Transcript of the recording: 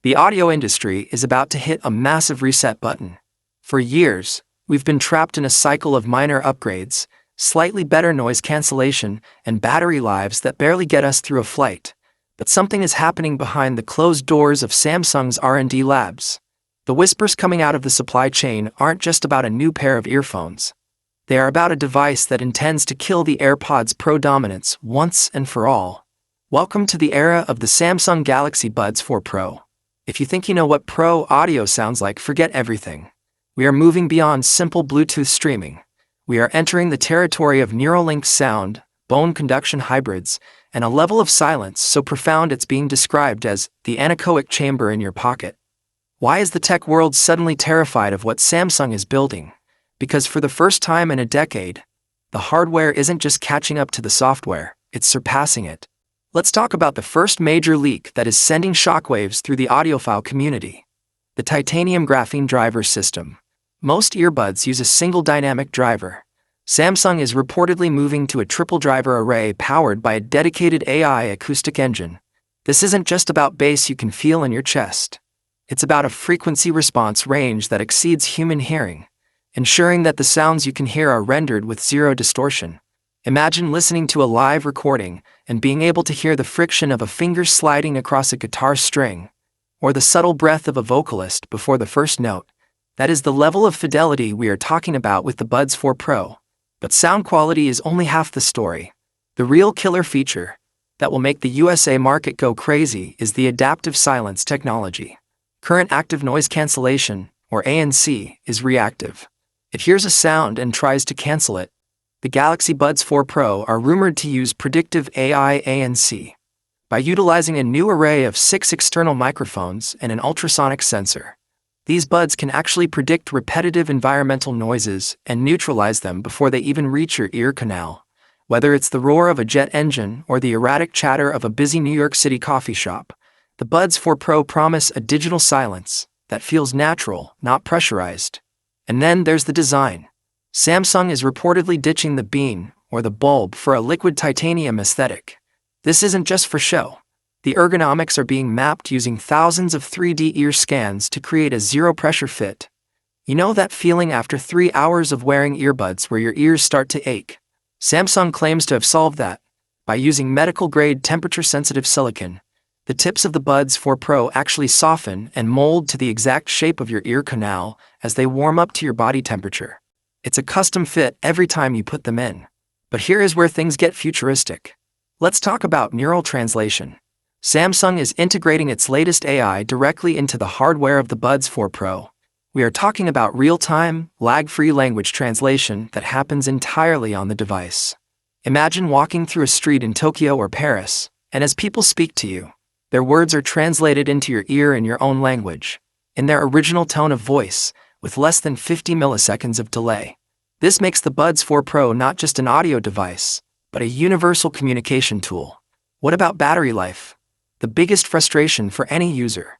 The audio industry is about to hit a massive reset button. For years, we've been trapped in a cycle of minor upgrades, slightly better noise cancellation, and battery lives that barely get us through a flight. But something is happening behind the closed doors of Samsung's R&D labs. The whispers coming out of the supply chain aren't just about a new pair of earphones. They are about a device that intends to kill the AirPods Pro dominance once and for all. Welcome to the era of the Samsung Galaxy Buds 4 Pro. If you think you know what Pro audio sounds like, forget everything. We are moving beyond simple Bluetooth streaming. We are entering the territory of Neuralink sound, bone conduction hybrids, and a level of silence so profound it's being described as the anechoic chamber in your pocket. Why is the tech world suddenly terrified of what Samsung is building? Because for the first time in a decade, the hardware isn't just catching up to the software, it's surpassing it. Let's talk about the first major leak that is sending shockwaves through the audiophile community. The titanium graphene driver system. Most earbuds use a single dynamic driver. Samsung is reportedly moving to a triple driver array powered by a dedicated AI acoustic engine. This isn't just about bass you can feel in your chest. It's about a frequency response range that exceeds human hearing, ensuring that the sounds you can hear are rendered with zero distortion. Imagine listening to a live recording and being able to hear the friction of a finger sliding across a guitar string, or the subtle breath of a vocalist before the first note. That is the level of fidelity we are talking about with the Buds 4 Pro. But sound quality is only half the story. The real killer feature that will make the USA market go crazy is the adaptive silence technology. Current active noise cancellation, or ANC, is reactive. It hears a sound and tries to cancel it. The Galaxy Buds 4 Pro are rumored to use predictive AI ANC. By utilizing a new array of 6 external microphones and an ultrasonic sensor, these buds can actually predict repetitive environmental noises and neutralize them before they even reach your ear canal. Whether it's the roar of a jet engine or the erratic chatter of a busy New York City coffee shop, the Buds 4 Pro promise a digital silence that feels natural, not pressurized. And then there's the design. Samsung is reportedly ditching the bean, or the bulb, for a liquid titanium aesthetic. This isn't just for show. The ergonomics are being mapped using thousands of 3D ear scans to create a zero-pressure fit. You know that feeling after 3 hours of wearing earbuds where your ears start to ache? Samsung claims to have solved that. By using medical-grade temperature-sensitive silicon, the tips of the Buds 4 Pro actually soften and mold to the exact shape of your ear canal as they warm up to your body temperature. It's a custom fit every time you put them in. But here is where things get futuristic. Let's talk about neural translation. Samsung is integrating its latest AI directly into the hardware of the Buds 4 Pro. We are talking about real-time, lag-free language translation that happens entirely on the device. Imagine walking through a street in Tokyo or Paris, and as people speak to you, their words are translated into your ear in your own language, in their original tone of voice, with less than 50 milliseconds of delay. This makes the Buds 4 Pro not just an audio device, but a universal communication tool. What about battery life? The biggest frustration for any user.